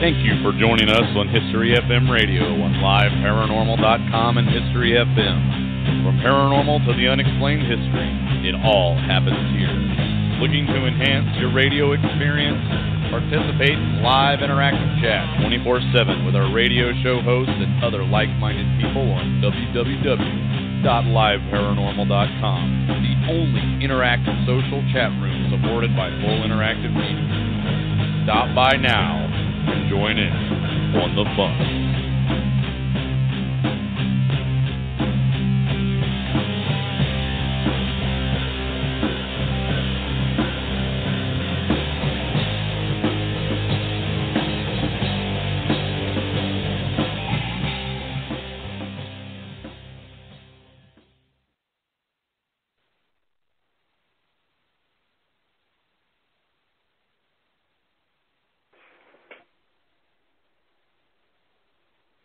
Thank you for joining us on History FM Radio on LiveParanormal.com and History FM. From paranormal to the unexplained history, it all happens here. Looking to enhance your radio experience? Participate in live interactive chat 24/7 with our radio show hosts and other like-minded people on www.liveparanormal.com, the only interactive social chat room supported by full interactive media. Stop by now and join in on the fun.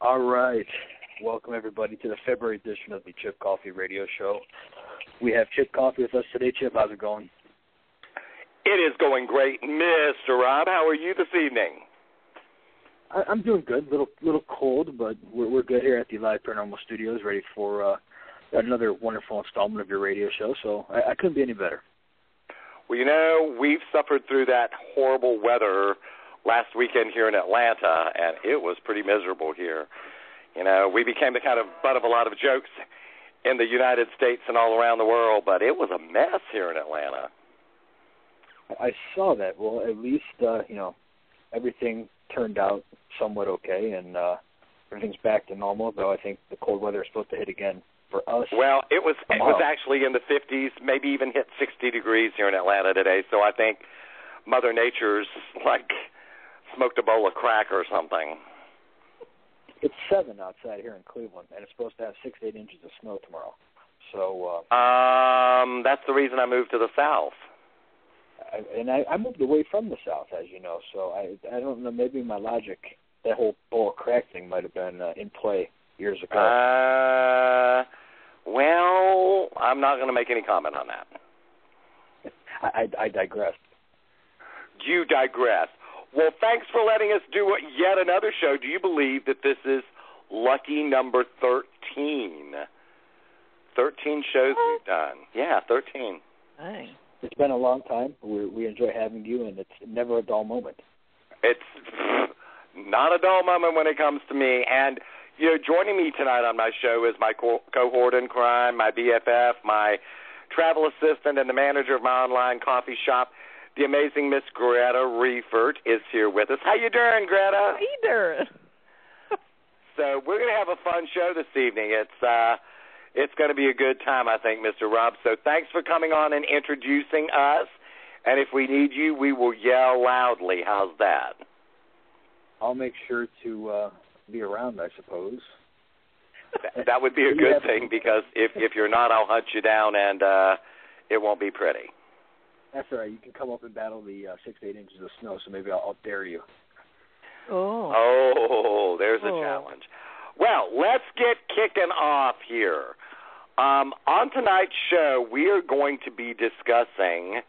All right. Welcome, everybody, to the February edition of the Chip Coffey Radio Show. We have Chip Coffey with us today. Chip, how's it going? It is going great, Mr. Rob. How are you this evening? I'm doing good. Little cold, but we're good here at the Live Paranormal Studios, ready for another wonderful installment of your radio show, so I couldn't be any better. Well, you know, we've suffered through that horrible weather last weekend here in Atlanta, and it was pretty miserable here. You know, we became the kind of butt of a lot of jokes in the United States and all around the world, but it was a mess here in Atlanta. I saw that. Well, at least, everything turned out somewhat okay, and everything's back to normal, though I think the cold weather is supposed to hit again for us. Well, it was actually in the 50s, maybe even hit 60 degrees here in Atlanta today, so I think Mother Nature's, smoked a bowl of crack or something. It's 7 outside here in Cleveland, and it's supposed to have 6 to 8 inches of snow tomorrow. So that's the reason I moved to the South. I moved away from the South, as you know, so I don't know, maybe my logic, that whole bowl of crack thing might have been in play years ago. Well, I'm not going to make any comment on that. I digress. You digress. Well, thanks for letting us do yet another show. Do you believe that this is lucky number 13? 13 shows we've done. Yeah, 13. Dang. It's been a long time. We enjoy having you, and it's never a dull moment. It's not a dull moment when it comes to me. And, joining me tonight on my show is my cohort in crime, my BFF, my travel assistant, and the manager of my online coffee shop. The amazing Miss Greta Riefert is here with us. How you doing, Greta? How you doing? So we're going to have a fun show this evening. It's going to be a good time, I think, Mr. Rob. So thanks for coming on and introducing us. And if we need you, we will yell loudly. How's that? I'll make sure to be around, I suppose. That would be a good thing, because if you're not, I'll hunt you down, and it won't be pretty. That's all right. You can come up and battle the 6 to 8 inches of snow, so maybe I'll dare you. Oh, there's a challenge. Well, let's get kicking off here. On tonight's show, we are going to be discussing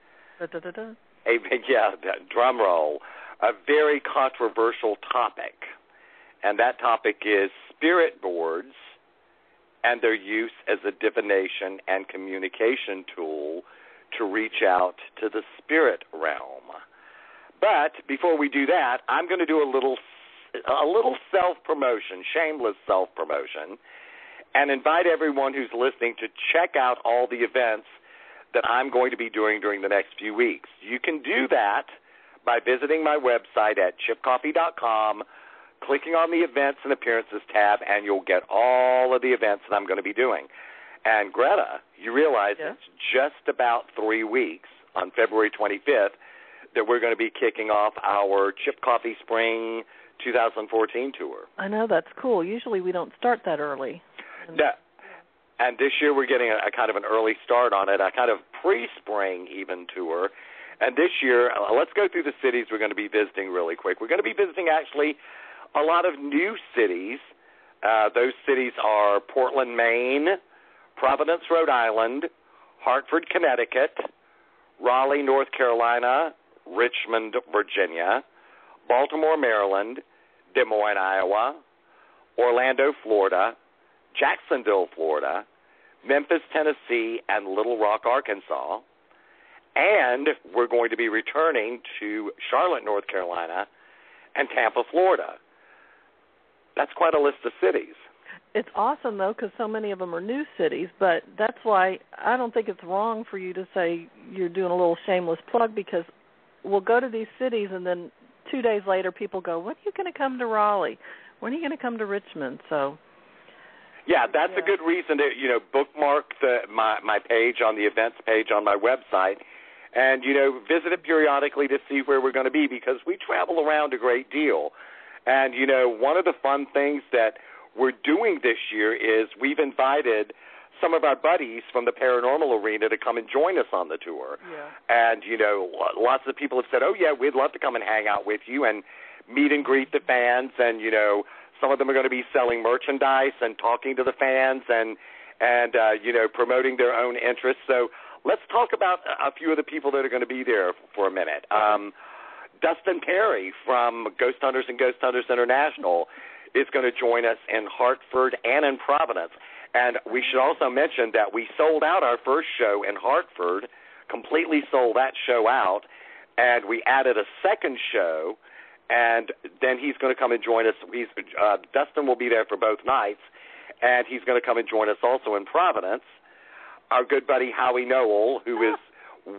drum roll, a very controversial topic, and that topic is spirit boards and their use as a divination and communication tool to reach out to the spirit realm. But before we do that, I'm going to do a little self-promotion, shameless self-promotion, and invite everyone who's listening to check out all the events that I'm going to be doing during the next few weeks. You can do that by visiting my website at chipcoffey.com, clicking on the Events and Appearances tab, and you'll get all of the events that I'm going to be doing. And Greta, you realize it's just about 3 weeks, on February 25th, that we're going to be kicking off our Chip Coffey Spring 2014 tour. I know, that's cool. Usually we don't start that early. And this year we're getting a kind of an early start on it, a kind of pre-spring even tour. And this year, let's go through the cities we're going to be visiting really quick. We're going to be visiting actually a lot of new cities. Those cities are Portland, Maine, Providence, Rhode Island, Hartford, Connecticut, Raleigh, North Carolina, Richmond, Virginia, Baltimore, Maryland, Des Moines, Iowa, Orlando, Florida, Jacksonville, Florida, Memphis, Tennessee, and Little Rock, Arkansas. And we're going to be returning to Charlotte, North Carolina, and Tampa, Florida. That's quite a list of cities. It's awesome, though, because so many of them are new cities, but that's why I don't think it's wrong for you to say you're doing a little shameless plug, because we'll go to these cities, and then 2 days later people go, when are you going to come to Raleigh? When are you going to come to Richmond? So, yeah, that's a good reason to, bookmark my page on the events page on my website and, visit it periodically to see where we're going to be, because we travel around a great deal. And, one of the fun things that we're doing this year is we've invited some of our buddies from the paranormal arena to come and join us on the tour. Yeah. And, lots of people have said, oh, yeah, we'd love to come and hang out with you and meet and greet the fans. And, some of them are going to be selling merchandise and talking to the fans and promoting their own interests. So let's talk about a few of the people that are going to be there for a minute. Dustin Perry from Ghost Hunters and Ghost Hunters International is going to join us in Hartford and in Providence. And we should also mention that we sold out our first show in Hartford, completely sold that show out, and we added a second show, and then he's going to come and join us. Dustin will be there for both nights, and he's going to come and join us also in Providence. Our good buddy Howie Noel, who is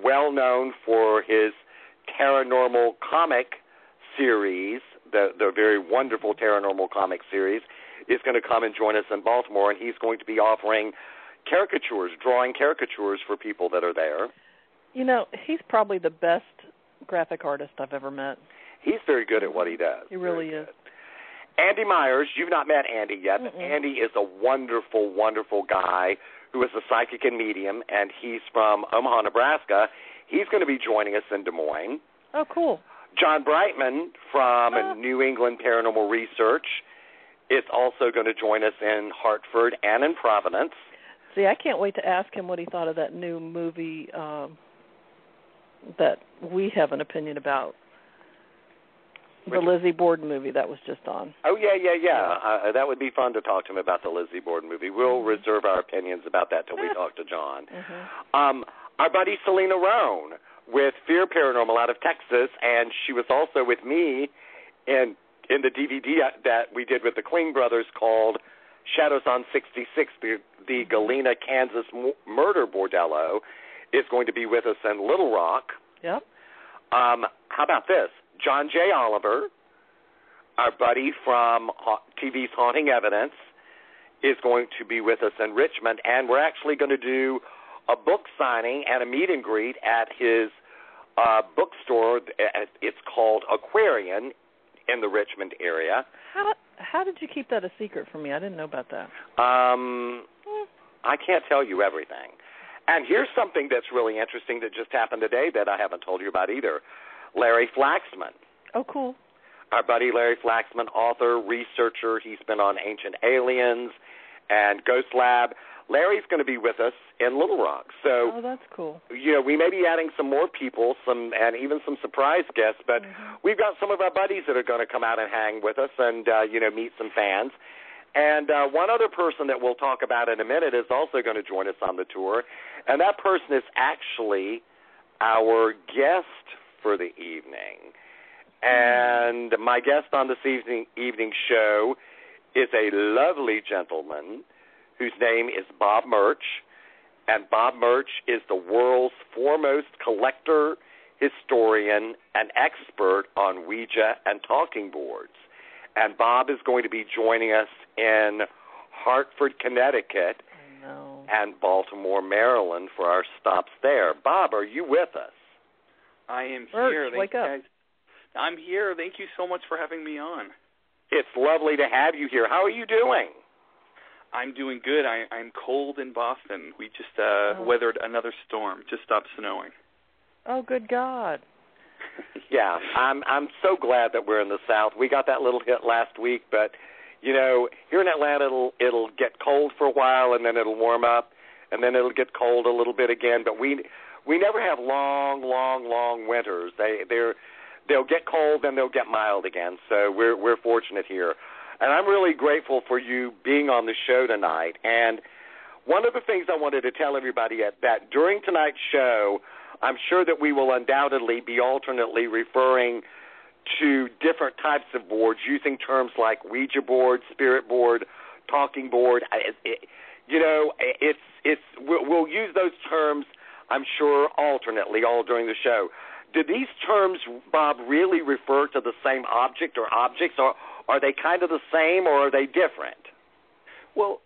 well known for his paranormal comic series, the very wonderful paranormal comic series, is going to come and join us in Baltimore, and he's going to be offering caricatures, drawing caricatures for people that are there. He's probably the best graphic artist I've ever met. He's very good at what he does. He really is. Andy Myers, you've not met Andy yet, but Andy is a wonderful, wonderful guy who is a psychic and medium, and he's from Omaha, Nebraska. He's going to be joining us in Des Moines. Oh, cool. John Brightman from New England Paranormal Research is also going to join us in Hartford and in Providence. See, I can't wait to ask him what he thought of that new movie that we have an opinion about. The Lizzie Borden movie that was just on. Oh, yeah. That would be fun to talk to him about the Lizzie Borden movie. We'll reserve our opinions about that till we talk to John. Our buddy Selena Roan with Fear Paranormal out of Texas, and she was also with me in the DVD that we did with the Kling brothers called Shadows on 66, the Galena, Kansas murder bordello, is going to be with us in Little Rock. Yep. How about this? John J. Oliver, our buddy from TV's Haunting Evidence, is going to be with us in Richmond, and we're actually going to do a book signing and a meet and greet at his bookstore. It's called Aquarian in the Richmond area. How did you keep that a secret from me? I didn't know about that. I can't tell you everything. And here's something that's really interesting that just happened today that I haven't told you about either. Larry Flaxman. Oh, cool. Our buddy Larry Flaxman, author, researcher. He's been on Ancient Aliens and Ghost Lab. Larry's going to be with us in Little Rock. So, that's cool. We may be adding some more people, and even some surprise guests, but we've got some of our buddies that are going to come out and hang with us and, meet some fans. And one other person that we'll talk about in a minute is also going to join us on the tour, and that person is actually our guest for the evening. And my guest on this evening show is a lovely gentleman whose name is Bob Murch, and Bob Murch is the world's foremost collector, historian, and expert on Ouija and Talking Boards. And Bob is going to be joining us in Hartford, Connecticut, and Baltimore, Maryland for our stops there. Bob, are you with us? I am Murch, here. wake up. Guys. I'm here. Thank you so much for having me on. It's lovely to have you here. How are you doing? I'm doing good. I'm cold in Boston. We just weathered another storm. Just stopped snowing. Oh, good God. Yeah, I'm so glad that we're in the South. We got that little hit last week, but, here in Atlanta it'll get cold for a while, and then it'll warm up, and then it'll get cold a little bit again. But we never have long winters. they'll get cold, then they'll get mild again. So we're fortunate here. And I'm really grateful for you being on the show tonight. And one of the things I wanted to tell everybody that during tonight's show, I'm sure that we will undoubtedly be alternately referring to different types of boards, using terms like Ouija board, spirit board, talking board. We'll use those terms, I'm sure, alternately all during the show. Do these terms, Bob, really refer to the same object or objects, or are they kind of the same, or are they different? Well,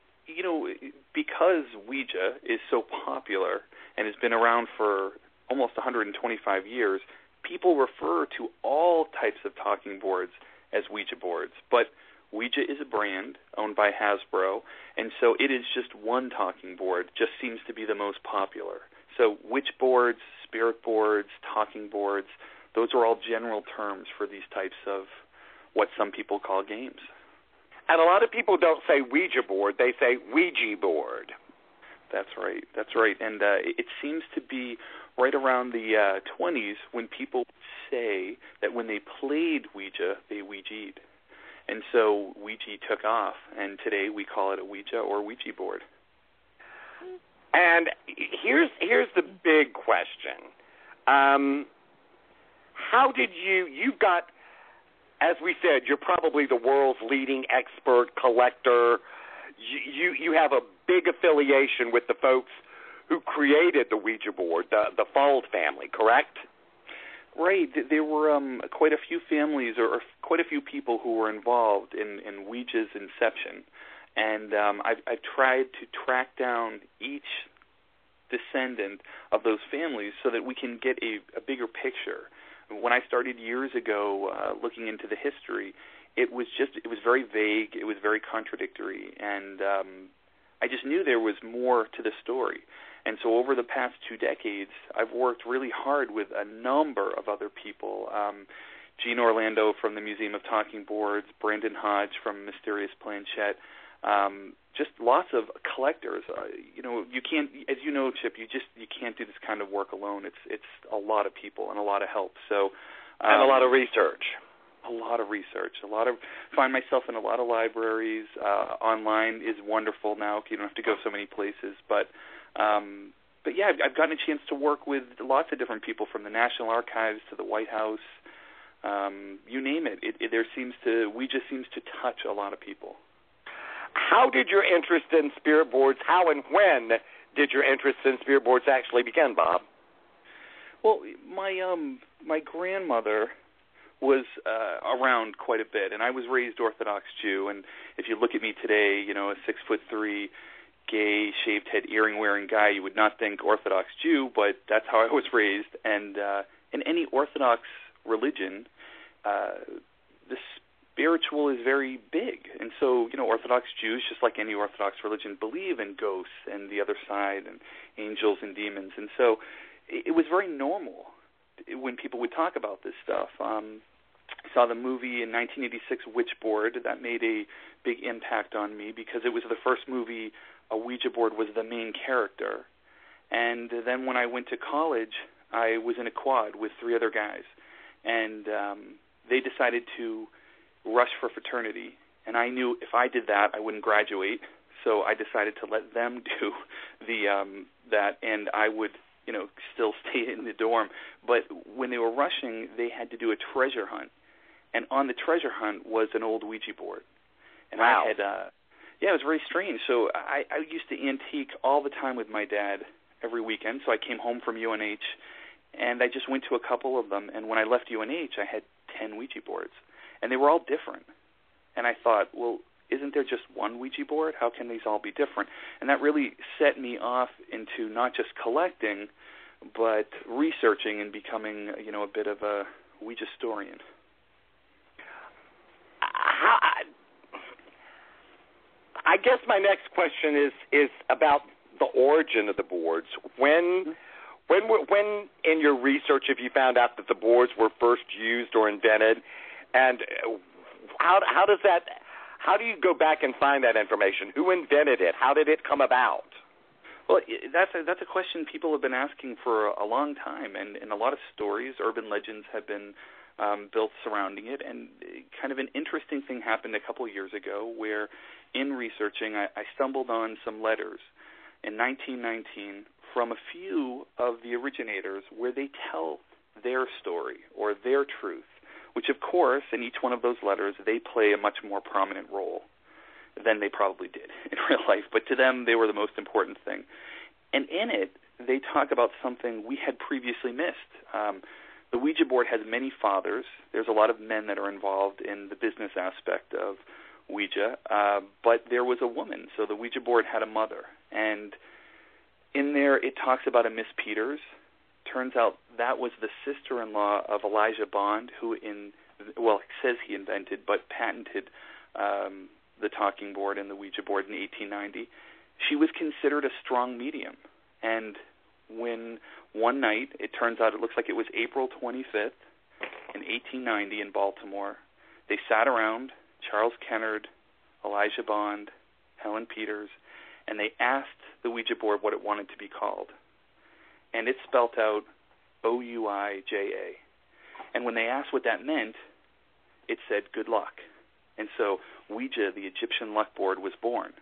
because Ouija is so popular and has been around for almost 125 years, people refer to all types of talking boards as Ouija boards. But Ouija is a brand owned by Hasbro, and so it is just one talking board, just seems to be the most popular. So witch boards, spirit boards, talking boards, those are all general terms for these types of what some people call games. And a lot of people don't say Ouija board, they say Ouija board. That's right. And it seems to be right around the 20s when people say that when they played Ouija, they Ouija'd. And so Ouija took off, and today we call it a Ouija or Ouija board. And here's the big question. How did you've got, as we said, you're probably the world's leading expert collector. You have a big affiliation with the folks who created the Ouija board, the Fuld family, correct? Right. There were quite a few families or quite a few people who were involved in Ouija's inception. And I've tried to track down each descendant of those families so that we can get a bigger picture. When I started years ago looking into the history, it was very vague, it was very contradictory, and I just knew there was more to the story. And so over the past 2 decades, I've worked really hard with a number of other people. Gene Orlando from the Museum of Talking Boards, Brandon Hodge from Mysterious Planchette, just lots of collectors. You can't, as you know, Chip, you can't do this kind of work alone. It's a lot of people and a lot of help. So and a lot of research. Find myself in a lot of libraries. Online is wonderful now. You don't have to go so many places. But yeah, I've gotten a chance to work with lots of different people, from the National Archives to the White House. You name it. Ouija seems to touch a lot of people. How did your interest in spirit boards, how and when did your interest in spirit boards actually begin, Bob? Well, my grandmother was around quite a bit, and I was raised Orthodox Jew, and if you look at me today, a 6'3", gay, shaved head, earring-wearing guy, you would not think Orthodox Jew, but that's how I was raised. And in any Orthodox religion, the spiritual is very big. And so, Orthodox Jews, just like any Orthodox religion, believe in ghosts and the other side and angels and demons. And so it was very normal when people would talk about this stuff. I saw the movie in 1986, Witchboard. That made a big impact on me because it was the first movie a Ouija board was the main character. And then when I went to college, I was in a quad with 3 other guys. And they decided to rush for fraternity. And I knew if I did that, I wouldn't graduate. So I decided to let them do that, and I would still stay in the dorm. But when they were rushing, they had to do a treasure hunt. And on the treasure hunt was an old Ouija board. And wow. I had, it was very strange. So I used to antique all the time with my dad every weekend. So I came home from UNH, and I just went to a couple of them. And when I left UNH, I had 10 Ouija boards. And they were all different. And I thought, well, isn't there just one Ouija board? How can these all be different? And that really set me off into not just collecting, but researching and becoming, a bit of a Ouija historian. I guess my next question is about the origin of the boards. When in your research have you found out that the boards were first used or invented, and how do you go back and find that information? Who invented it? How did it come about? Well, that's a question people have been asking for a long time, and a lot of stories, urban legends have been built surrounding it. And kind of an interesting thing happened a couple of years ago where, in researching, I stumbled on some letters in 1919 from a few of the originators where they tell their story or their truth, which, of course, in each one of those letters, they play a much more prominent role than they probably did in real life. But to them, they were the most important thing. And in it, they talk about something we had previously missed. The Ouija board has many fathers. There's a lot of men that are involved in the business aspect of Ouija, but there was a woman. So the Ouija board had a mother. And in there, it talks about a Miss Peters. Turns out that was the sister-in-law of Elijah Bond, who it says he invented, but patented the talking board and the Ouija board in 1890. She was considered a strong medium. And when one night, it turns out it looks like it was April 25th in 1890 in Baltimore, they sat around, Charles Kennard, Elijah Bond, Helen Peters, and they asked the Ouija board what it wanted to be called. And it spelt out Ouija. And when they asked what that meant, it said good luck. And so Ouija, the Egyptian luck board, was born.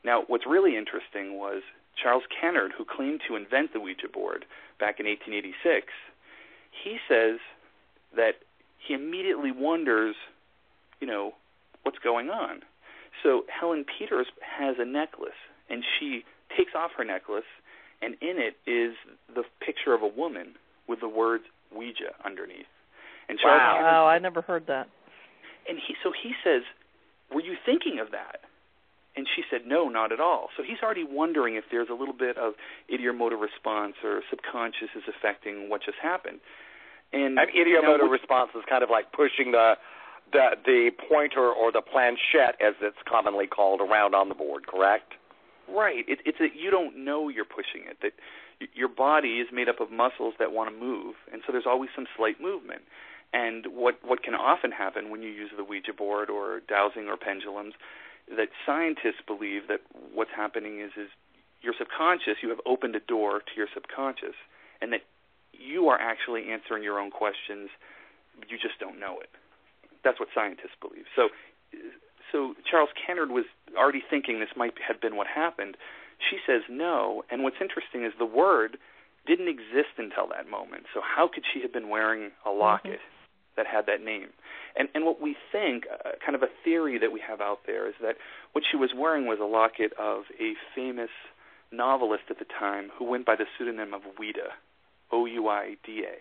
Now, what's really interesting was Charles Kennard, who claimed to invent the Ouija board back in 1886, he says that he immediately wonders, what's going on. So Helen Peters has a necklace, and she takes off her necklace, and in it is the picture of a woman with the words Ouija underneath. And Charles Wow, I never heard that. And he says, were you thinking of that? And she said, no, not at all. So he's already wondering if there's a little bit of idiomotor response or subconscious is affecting what just happened. And idiomotor response is kind of like pushing the pointer or the planchette, as it's commonly called, around on the board, correct? Right. It's you don't know you're pushing it. That your body is made up of muscles that want to move, and so there's always some slight movement. And what can often happen when you use the Ouija board or dowsing or pendulums, that scientists believe that what's happening is your subconscious, you have opened a door to your subconscious, and that you are actually answering your own questions, but you just don't know it. That's what scientists believe. So Charles Kennard was already thinking this might have been what happened. She says no, and what's interesting is the word didn't exist until that moment. So how could she have been wearing a locket that had that name? And what we think, kind of a theory that we have out there, is that what she was wearing was a locket of a famous novelist at the time who went by the pseudonym of Ouida, Ouida.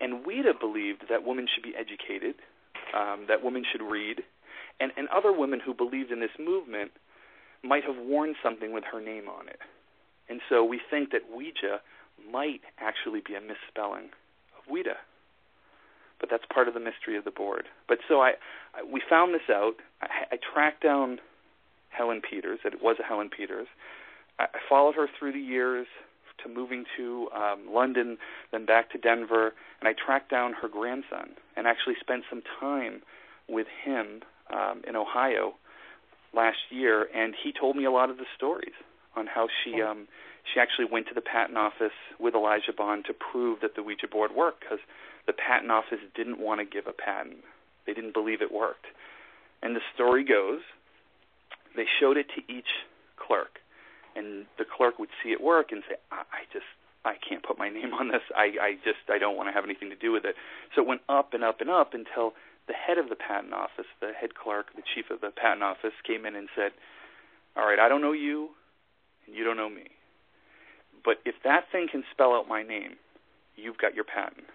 And Ouida believed that women should be educated, that women should read, and other women who believed in this movement might have worn something with her name on it. And so we think that Ouija might actually be a misspelling of Ouida. But that's part of the mystery of the board. But so we found this out. I tracked down Helen Peters, that it was a Helen Peters. I followed her through the years to moving to London, then back to Denver, and I tracked down her grandson and actually spent some time with him in Ohio last year, and he told me a lot of the stories on how she actually went to the patent office with Elijah Bond to prove that the Ouija board worked, because the patent office didn't want to give a patent. They didn't believe it worked. And the story goes, they showed it to each clerk, and the clerk would see it work and say, I can't put my name on this. I don't want to have anything to do with it. So it went up and up and up until the head of the patent office, the head clerk, the chief of the patent office, came in and said, all right, I don't know you, and you don't know me. But if that thing can spell out my name, you've got your patent.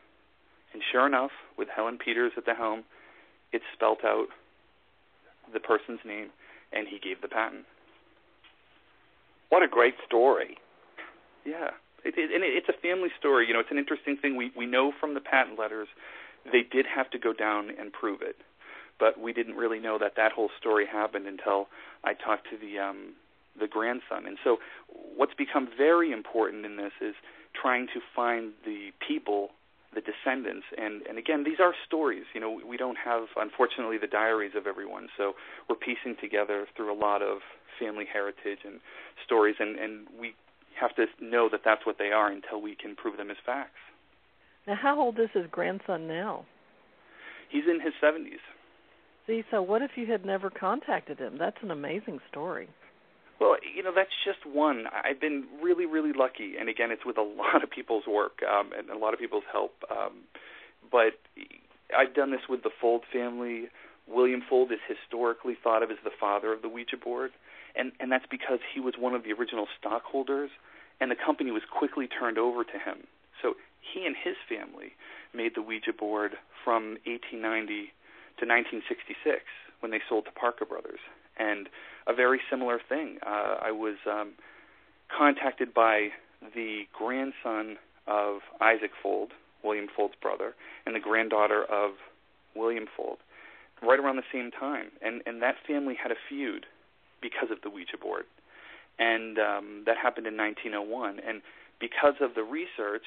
And sure enough, with Helen Peters at the helm, it spelt out the person's name, and he gave the patent. What a great story. Yeah. It's a family story. It's an interesting thing. We know from the patent letters they did have to go down and prove it. But we didn't really know that whole story happened until I talked to the grandson. And so what's become very important in this is trying to find the people, the descendants. And again, these are stories. We don't have, unfortunately, the diaries of everyone. So we're piecing together through a lot of family heritage and stories, and we have to know that that's what they are until we can prove them as facts. Now, how old is his grandson now? he's in his 70s. See, so what if you had never contacted him? That's an amazing story. Well, that's just one. I've been really, really lucky, and again, it's with a lot of people's work and a lot of people's help. But I've done this with the Fold family. William Fold is historically thought of as the father of the Ouija board, and that's because he was one of the original stockholders, and the company was quickly turned over to him. So he and his family made the Ouija board from 1890 to 1966 when they sold to Parker Brothers. And a very similar thing. I was contacted by the grandson of Isaac Fold, William Fold's brother, and the granddaughter of William Fold, right around the same time. And that family had a feud because of the Ouija board. And that happened in 1901. And because of the research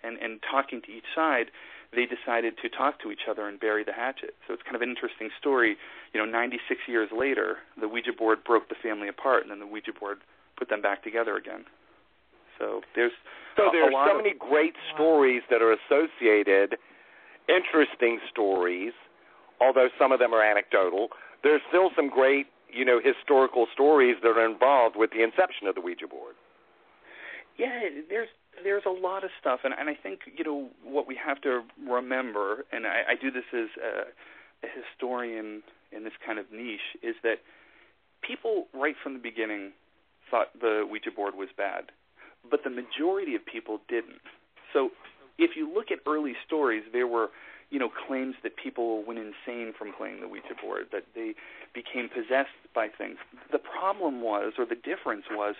and talking to each side, they decided to talk to each other and bury the hatchet. So it's kind of an interesting story. 96 years later, the Ouija board broke the family apart, and then the Ouija board put them back together again. So there's so many great stories that are associated, interesting stories, although some of them are anecdotal. There's still some great, historical stories that are involved with the inception of the Ouija board. Yeah, there's a lot of stuff, and I think, what we have to remember, and I do this as a historian in this kind of niche, is that people right from the beginning thought the Ouija board was bad, but the majority of people didn't. So if you look at early stories, there were, claims that people went insane from playing the Ouija board, that they became possessed by things. The problem was, or the difference was,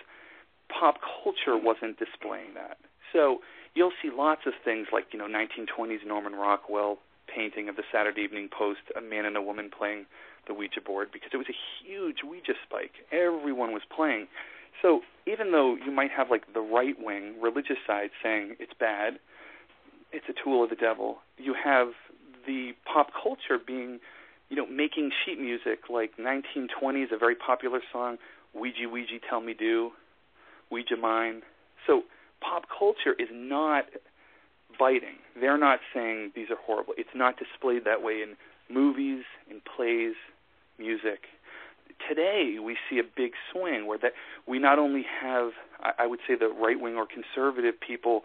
pop culture wasn't displaying that. So you'll see lots of things like, 1920s Norman Rockwell painting of the Saturday Evening Post, a man and a woman playing the Ouija board, because it was a huge Ouija spike. Everyone was playing. So even though you might have the right-wing religious side saying it's bad, it's a tool of the devil, you have the pop culture being, making sheet music like 1920s, a very popular song, Ouija, Ouija, Tell Me Do, Ouija Mine. So pop culture is not biting. They're not saying these are horrible. It's not displayed that way in movies, in plays, music. Today we see a big swing where that we not only have, I would say, the right-wing or conservative people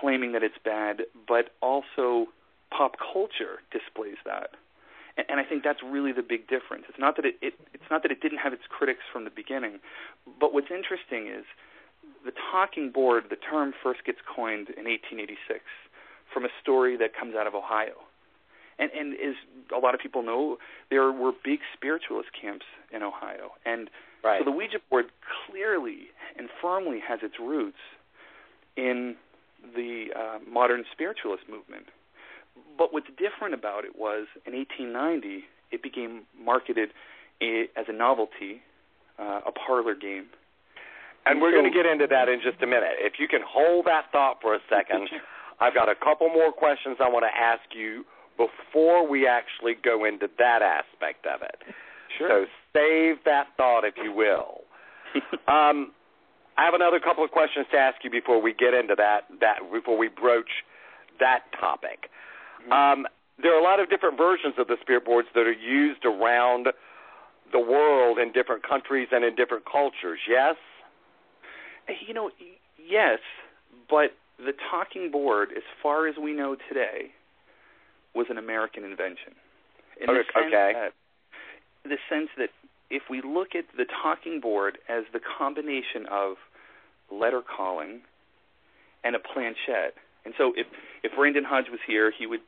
claiming that it's bad, but also pop culture displays that. And I think that's really the big difference. It's not that it's not that it didn't have its critics from the beginning, but what's interesting is the talking board, the term first gets coined in 1886 from a story that comes out of Ohio. And as a lot of people know, there were big spiritualist camps in Ohio. And right. So the Ouija board clearly and firmly has its roots in the modern spiritualist movement. But what's different about it was, in 1890, it became marketed as a novelty, a parlor game. And we're going to get into that in just a minute. If you can hold that thought for a second, I've got a couple more questions I want to ask you before we actually go into that aspect of it. Sure. So save that thought, if you will. I have another couple of questions to ask you before we get into that before we broach that topic. There are a lot of different versions of the spirit boards that are used around the world in different countries and in different cultures, yes? Yes, but the talking board, as far as we know today, was an American invention. In the sense that if we look at the talking board as the combination of letter calling and a planchette, and so if Brandon Hodge was here, he would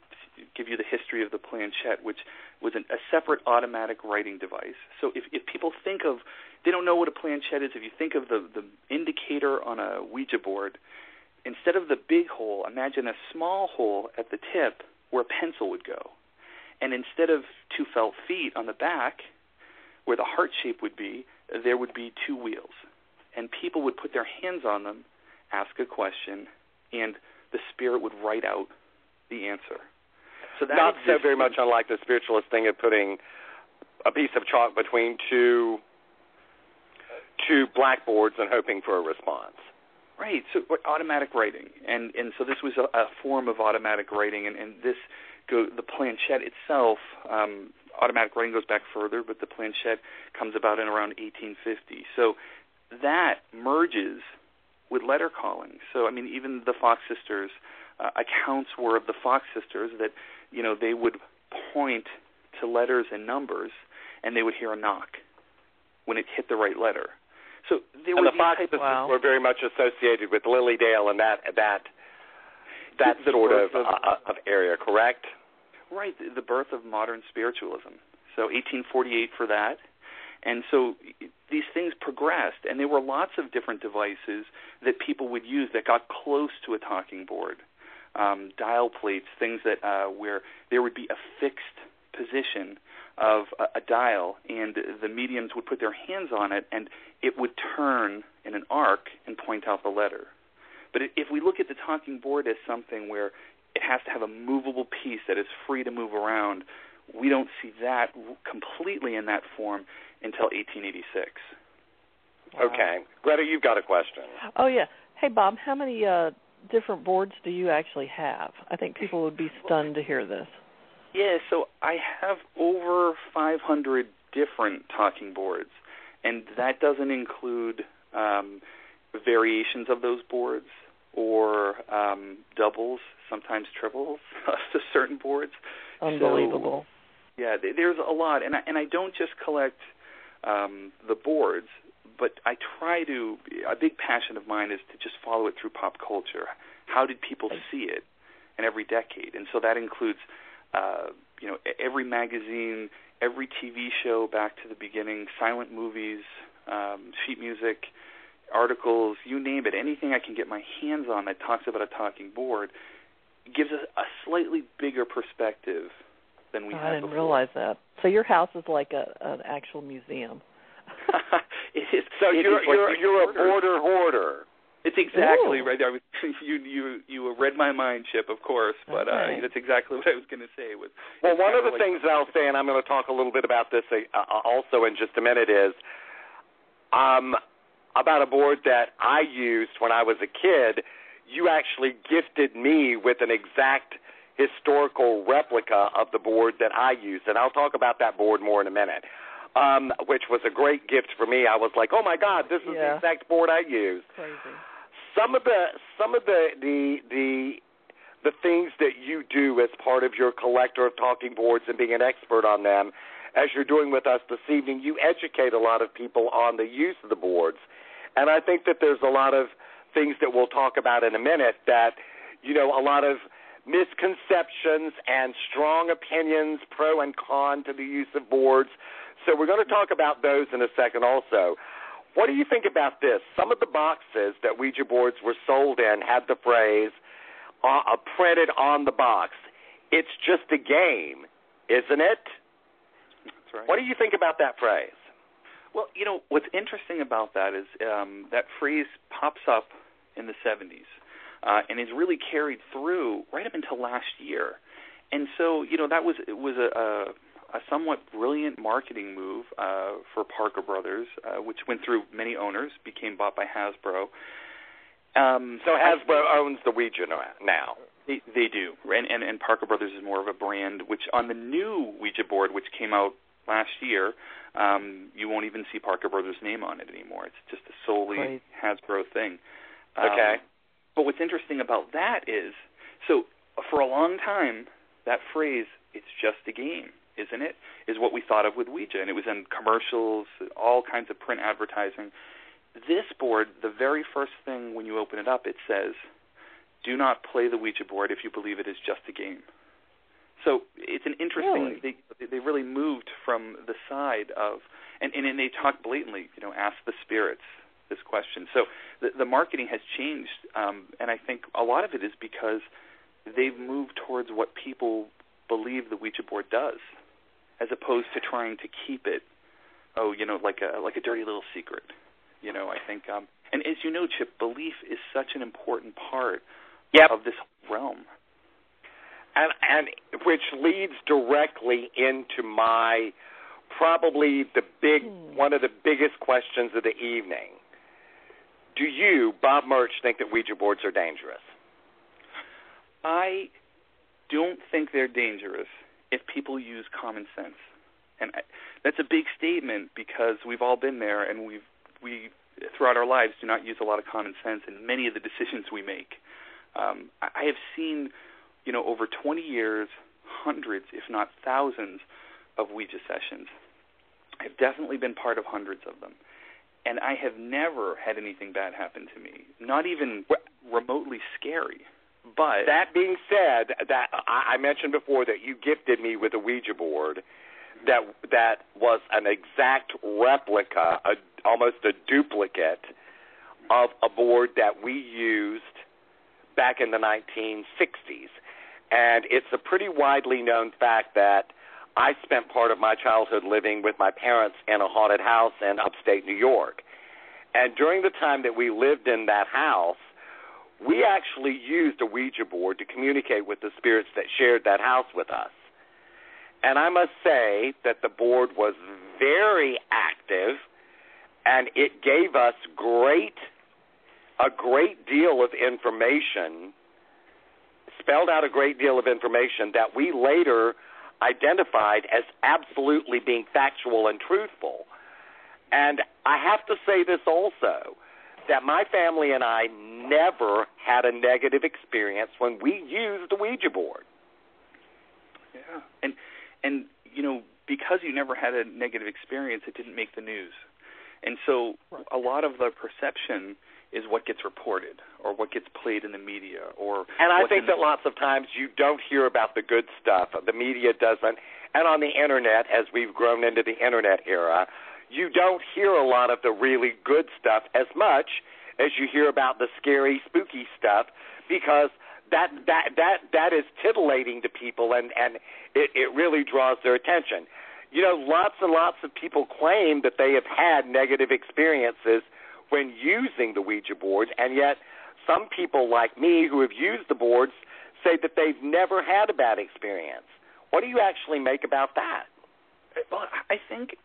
give you the history of the planchette, which was a separate automatic writing device. So if people think of, they don't know what a planchette is, if you think of the indicator on a Ouija board, instead of the big hole, imagine a small hole at the tip where a pencil would go. And instead of two felt feet on the back, where the heart shape would be, there would be two wheels. And people would put their hands on them, ask a question, and the spirit would write out the answer. So that not so very much unlike the spiritualist thing of putting a piece of chalk between two blackboards and hoping for a response. Right, so automatic writing, and so this was a form of automatic writing, and the planchette itself, automatic writing goes back further, but the planchette comes about in around 1850. So that merges with letter calling. So, I mean, even the Fox sisters, accounts were of the Fox sisters that, they would point to letters and numbers, and they would hear a knock when it hit the right letter. So there and were the Fox sisters were very much associated with Lilydale and that sort of area, correct? Right, the birth of modern spiritualism. So 1848 for that. And so these things progressed, and there were lots of different devices that people would use that got close to a talking board. Dial plates, things that where there would be a fixed position of a dial, and the mediums would put their hands on it, and it would turn in an arc and point out the letter. But if we look at the talking board as something where it has to have a movable piece that is free to move around, we don't see that completely in that form until 1886. Wow. Okay. Greta, you've got a question. Oh, yeah. Hey, Bob, how many different boards do you actually have? I think people would be stunned to hear this. Yeah, so I have over 500 different talking boards, and that doesn't include variations of those boards or doubles, sometimes triples to certain boards. Unbelievable. So, yeah, there's a lot, and I don't just collect the boards, but I try to. A big passion of mine is to just follow it through pop culture. How did people see it in every decade? And so that includes, every magazine, every TV show back to the beginning, silent movies, sheet music, articles, you name it, anything I can get my hands on that talks about a talking board gives us a slightly bigger perspective than we had before. I didn't realize that. So your house is like an actual museum. It is. So you're a border hoarder. It's exactly Ooh. right. You read my mind, Chip, of course, but okay. that's exactly what I was going to say. Well, one of the things that I'll say, and I'm going to talk a little bit about this also in just a minute, is about a board that I used when I was a kid. You actually gifted me with an exact historical replica of the board that I used, and I'll talk about that board more in a minute, which was a great gift for me. I was like, oh, my God, this is the exact board I used. Crazy. Some of the things that you do as part of your collector of talking boards and being an expert on them, as you're doing with us this evening, you educate a lot of people on the use of the boards. And I think that there's a lot of things that we'll talk about in a minute that, a lot of misconceptions and strong opinions, pro and con to the use of boards. So we're going to talk about those in a second also. What do you think about this? Some of the boxes that Ouija boards were sold in had the phrase printed on the box. It's just a game, isn't it? That's right. What do you think about that phrase? Well, what's interesting about that is that phrase pops up in the 70s and is really carried through right up until last year. And so, that was a somewhat brilliant marketing move for Parker Brothers, which went through many owners, became bought by Hasbro. So Hasbro owns the Ouija now. They do, and Parker Brothers is more of a brand, which on the new Ouija board, which came out last year, you won't even see Parker Brothers' name on it anymore. It's just a solely Hasbro thing. Okay. But what's interesting about that is, so for a long time, that phrase, it's just a game, isn't it, is what we thought of with Ouija, and it was in commercials, all kinds of print advertising. This board, the very first thing when you open it up, it says, do not play the Ouija board if you believe it is just a game. So it's an interesting, they really moved from the side of, and they talk blatantly, ask the spirits this question. So the marketing has changed, and I think a lot of it is because they've moved towards what people believe the Ouija board does, as opposed to trying to keep it, like a dirty little secret. I think, and as you know, Chip, belief is such an important part of this realm. And which leads directly into my probably one of the biggest questions of the evening. do you, Bob Murch, think that Ouija boards are dangerous? I don't think they're dangerous if people use common sense. And that's a big statement because we've all been there, and we throughout our lives do not use a lot of common sense in many of the decisions we make. I have seen, over 20 years, hundreds, if not thousands, of Ouija sessions. I've definitely been part of hundreds of them. And I have never had anything bad happen to me, not even remotely scary. But that being said, that I mentioned before that you gifted me with a Ouija board that was an exact replica, almost a duplicate of a board that we used back in the 1960s. And it's a pretty widely known fact that I spent part of my childhood living with my parents in a haunted house in upstate New York. And during the time that we lived in that house, we actually used a Ouija board to communicate with the spirits that shared that house with us. And I must say that the board was very active, and it gave us a great deal of information, spelled out a great deal of information that we later identified as absolutely being factual and truthful. And I have to say this also, that my family and I never had a negative experience when we used the Ouija board. Yeah, and because you never had a negative experience, it didn't make the news. And so a lot of the perception is what gets reported or what gets played in the media. And I think that lots of times you don't hear about the good stuff. The media doesn't. And on the Internet, as we've grown into the Internet era, you don't hear a lot of the really good stuff as much as you hear about the scary, spooky stuff, because that is titillating to people, and it really draws their attention. Lots and lots of people claim that they have had negative experiences when using the Ouija board, and yet some people like me who have used the boards say that they've never had a bad experience. What do you actually make about that? Well, I think,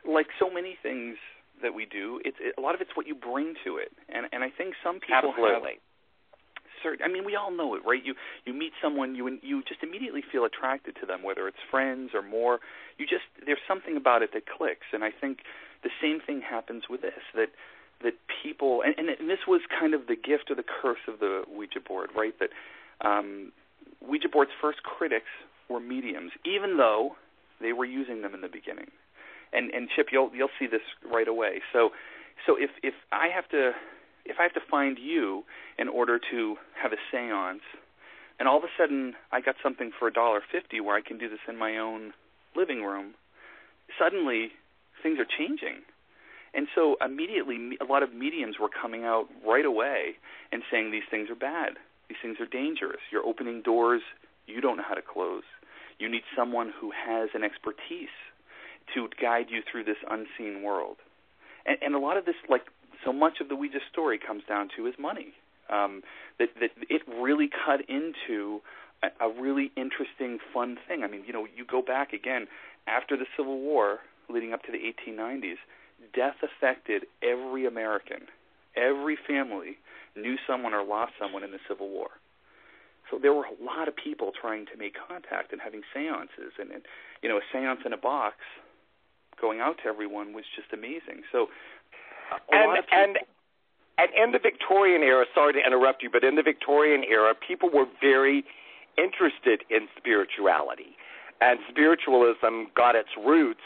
like so many things that we do, a lot of it's what you bring to it, and I think some people absolutely. We all know it, right? You meet someone, you just immediately feel attracted to them, whether it's friends or more. There's something about it that clicks, and I think the same thing happens with this, that people, and this was kind of the gift or the curse of the Ouija board, right? That Ouija board's first critics were mediums, even though they were using them in the beginning. And Chip, you'll see this right away. So if I have to find you in order to have a seance, and all of a sudden I got something for $1.50 where I can do this in my own living room, suddenly things are changing. And so immediately a lot of mediums were coming out right away and saying these things are bad, these things are dangerous, you're opening doors you don't know how to close. You need someone who has an expertise to guide you through this unseen world. And a lot of this, like so much of the Ouija story, comes down to is money. That it really cut into a really interesting, fun thing. You go back again, after the Civil War, leading up to the 1890s, death affected every American. Every family knew someone or lost someone in the Civil War. So there were a lot of people trying to make contact and having seances. And a seance in a box going out to everyone was just amazing. So and in the Victorian era, sorry to interrupt you, but in the Victorian era, people were very interested in spirituality. And spiritualism got its roots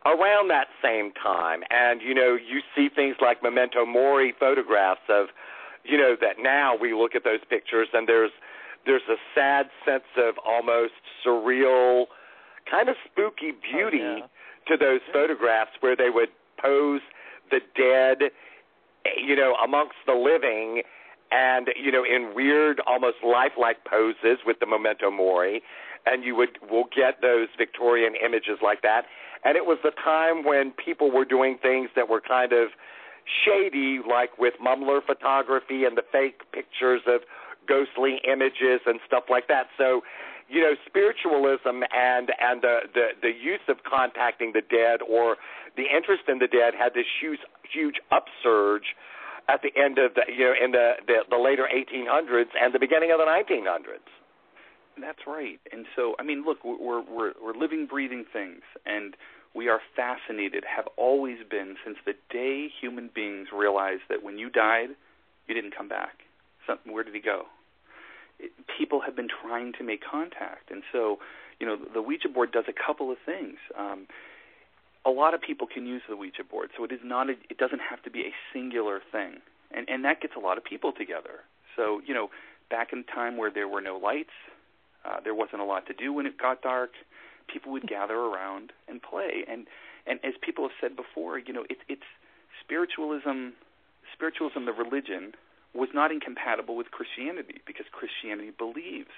around that same time. And, you see things like memento mori photographs of, that now we look at those pictures and there's a sad sense of almost surreal, kind of spooky beauty to those photographs where they would pose the dead, amongst the living and, in weird, almost lifelike poses with the memento mori. And we'll get those Victorian images like that. And it was the time when people were doing things that were kind of shady, like with mumbler photography and the fake pictures of ghostly images and stuff like that. So, spiritualism and the use of contacting the dead or the interest in the dead had this huge upsurge at the end of in the later 1800s and the beginning of the 1900s. That's right. And so, I mean, look, we're living, breathing things, and we are fascinated, have always been since the day human beings realized that when you died, you didn't come back. So, where did he go? People have been trying to make contact, and so, the Ouija board does a couple of things. A lot of people can use the Ouija board, so it doesn't have to be a singular thing, and that gets a lot of people together. So, back in time where there were no lights, there wasn't a lot to do when it got dark, people would gather around and play. And as people have said before, it's spiritualism, the religion, was not incompatible with Christianity, because Christianity believes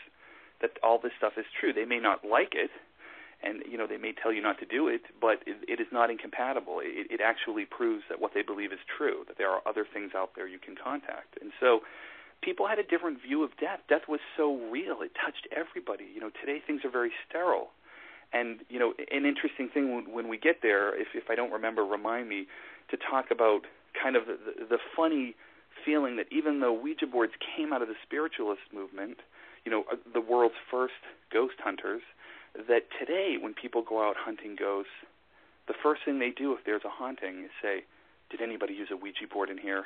that all this stuff is true. They may not like it, and they may tell you not to do it, but it is not incompatible. It actually proves that what they believe is true, that there are other things out there you can contact. And so people had a different view of death. Death was so real. It touched everybody. Today things are very sterile. And, an interesting thing when we get there, if I don't remember, remind me, to talk about kind of the funny feeling that even though Ouija boards came out of the spiritualist movement, the world's first ghost hunters, that today when people go out hunting ghosts, the first thing they do if there's a haunting is say, did anybody use a Ouija board in here?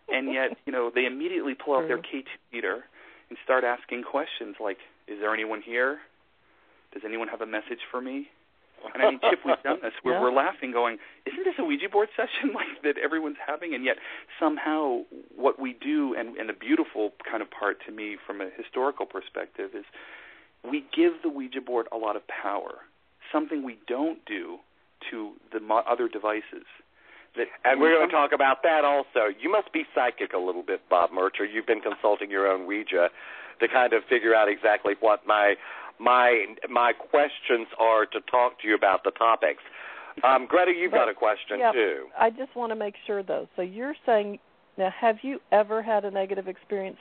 And yet, they immediately pull out their K2 meter and start asking questions like, is there anyone here? Does anyone have a message for me? And I mean, Chip, we've done this. We're laughing going, isn't this a Ouija board session like that everyone's having? And yet somehow what we do, and the beautiful kind of part to me from a historical perspective, is we give the Ouija board a lot of power, something we don't do to the other devices. And we're going to talk about that also. You must be psychic a little bit, Bob Murch, or you've been consulting your own Ouija to kind of figure out exactly what my questions are to talk to you about the topics. Greta, you've got a question too. I just want to make sure, though. So you're saying, now, have you ever had a negative experience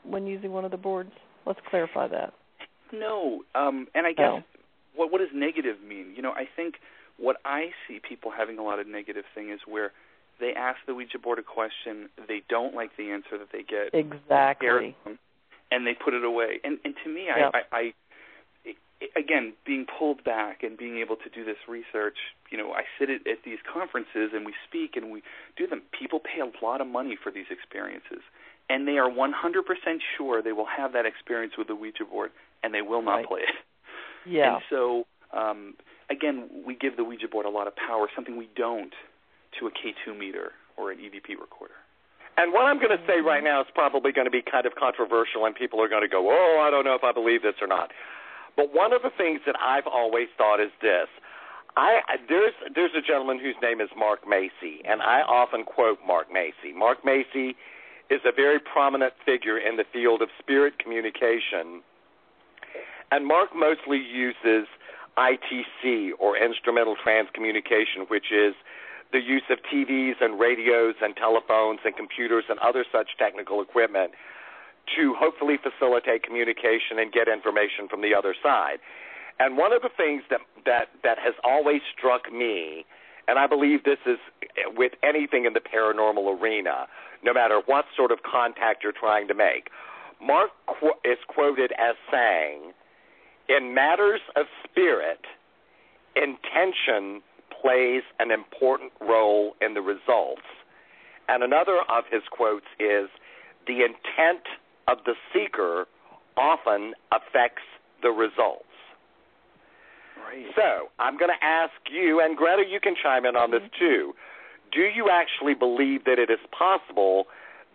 when using one of the boards? Let's clarify that. No. And I guess what does negative mean? I think what I see people having a lot of negative thing is where they ask the Ouija board a question, they don't like the answer that they get. Exactly. And they put it away. And to me, I again, being pulled back and being able to do this research, I sit at these conferences and we speak and we do them. People pay a lot of money for these experiences, and they are 100% sure they will have that experience with the Ouija board, and they will not play it. Yeah. And so, again, we give the Ouija board a lot of power, something we don't to a K2 meter or an EVP recorder. And what I'm going to say right now is probably going to be kind of controversial, and people are going to go, I don't know if I believe this or not. But one of the things that I've always thought is this. There's a gentleman whose name is Mark Macy, and I often quote Mark Macy. Mark Macy is a very prominent figure in the field of spirit communication, and Mark mostly uses ITC, or instrumental transcommunication, which is the use of TVs and radios and telephones and computers and other such technical equipment to hopefully facilitate communication and get information from the other side. And one of the things that has always struck me, and I believe this is with anything in the paranormal arena, no matter what sort of contact you're trying to make, Mark is quoted as saying, in matters of spirit, intention plays an important role in the results. And another of his quotes is, the intent of the seeker often affects the results. Right. So I'm going to ask you, and Greta, you can chime in on this too. Do you actually believe that it is possible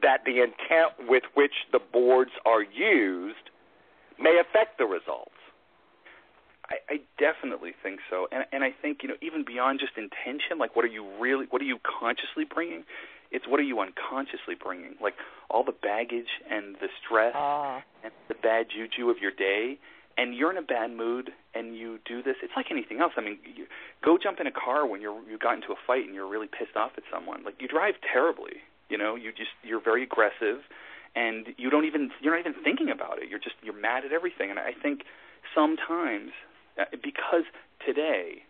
that the intent with which the boards are used may affect the results? I definitely think so, and I think even beyond just intention, like what are you consciously bringing? It's what are you unconsciously bringing, like all the baggage and the stress and the bad juju of your day, and you're in a bad mood and you do this. It's like anything else. I mean, go jump in a car when you got into a fight and you're really pissed off at someone. Like you drive terribly, you're very aggressive, and you're not even thinking about it. You're mad at everything, and I think sometimes. Because today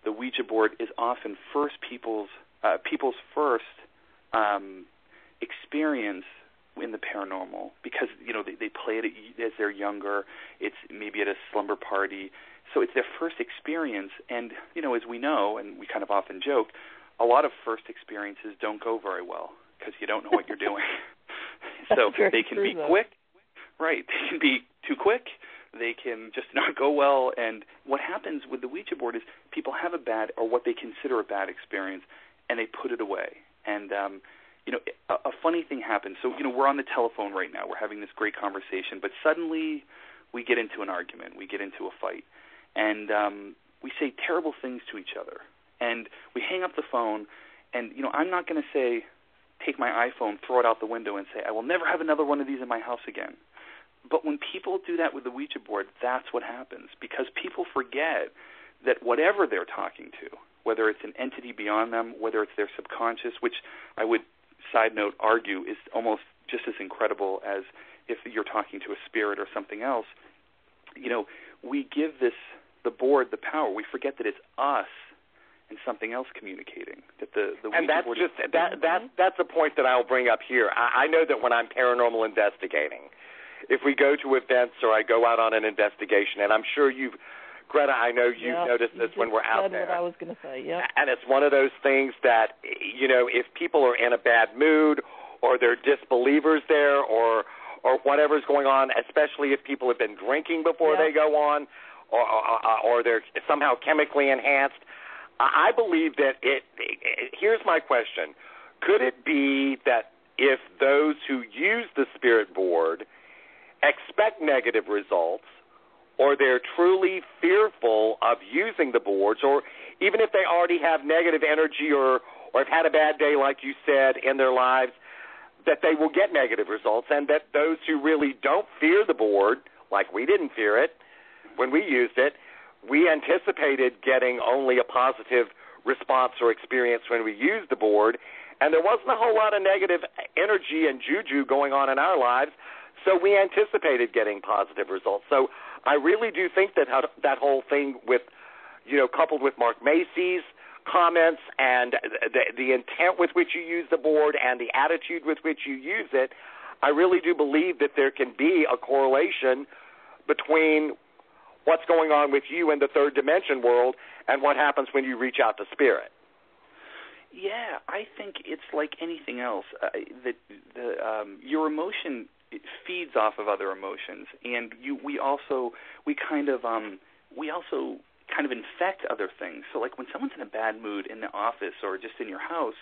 the Ouija board is often people's first experience in the paranormal because, they play it as they're younger. It's maybe at a slumber party. So it's their first experience. And, as we know, and we kind of often joke, a lot of first experiences don't go very well because you don't know what you're doing. So they can be quick. Right. They can be too quick. They can just not go well. And what happens with the Ouija board is people have a bad or what they consider a bad experience, and they put it away. And, a funny thing happens. So, we're on the telephone right now. We're having this great conversation, but suddenly we get into an argument. We get into a fight. And we say terrible things to each other. And we hang up the phone, and, I'm not going to say, take my iPhone, throw it out the window, and say, I will never have another one of these in my house again. But when people do that with the Ouija board, that's what happens, because people forget that whatever they're talking to, whether it's an entity beyond them, whether it's their subconscious, which I would, side note, argue is almost just as incredible as if you're talking to a spirit or something else, we give the board the power. We forget that it's us and something else communicating. That the and that's just that's a point that I'll bring up here. I know that when I'm paranormal investigating, if we go to events or I go out on an investigation, and I'm sure Greta, I know you've noticed this when we're out there. What I was going to say, yeah. And it's one of those things that, if people are in a bad mood or they're disbelievers there or whatever's going on, especially if people have been drinking before they go on or they're somehow chemically enhanced, I believe that here's my question. Could it be that if those who use the spirit board expect negative results, or they're truly fearful of using the boards, or even if they already have negative energy or have had a bad day, like you said, in their lives, that they will get negative results, and that those who really don't fear the board, like we didn't fear it when we used it, we anticipated getting only a positive response or experience when we used the board, and there wasn't a whole lot of negative energy and juju going on in our lives, so we anticipated getting positive results. So I really do think that that whole thing with, coupled with Mark Macy's comments and the intent with which you use the board and the attitude with which you use it, I really do believe that there can be a correlation between what's going on with you in the third dimension world and what happens when you reach out to spirit. Yeah, I think it's like anything else. Your emotion feeds off of other emotions, and we also kind of infect other things. So, like when someone's in a bad mood in the office or just in your house,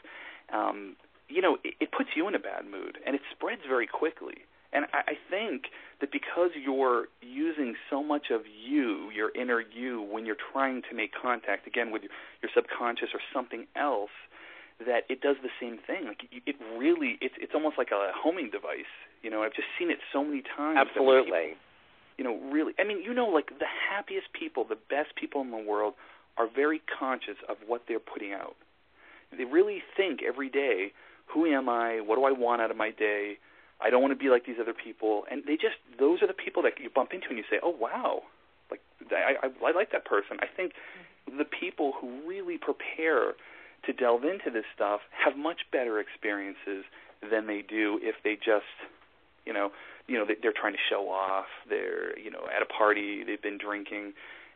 it puts you in a bad mood, and it spreads very quickly. And I think that because you're using so much of you, your inner you, when you're trying to make contact, again, with your subconscious or something else, that it does the same thing. Like it's almost like a homing device. I've just seen it so many times. Absolutely. Really, like the happiest people, the best people in the world are very conscious of what they're putting out. They really think every day, who am I? What do I want out of my day? I don't want to be like these other people. And those are the people that you bump into and you say, oh, wow, like I like that person. I think the people who really prepare to delve into this stuff have much better experiences than they do if they just, they're trying to show off. They're, at a party, they've been drinking.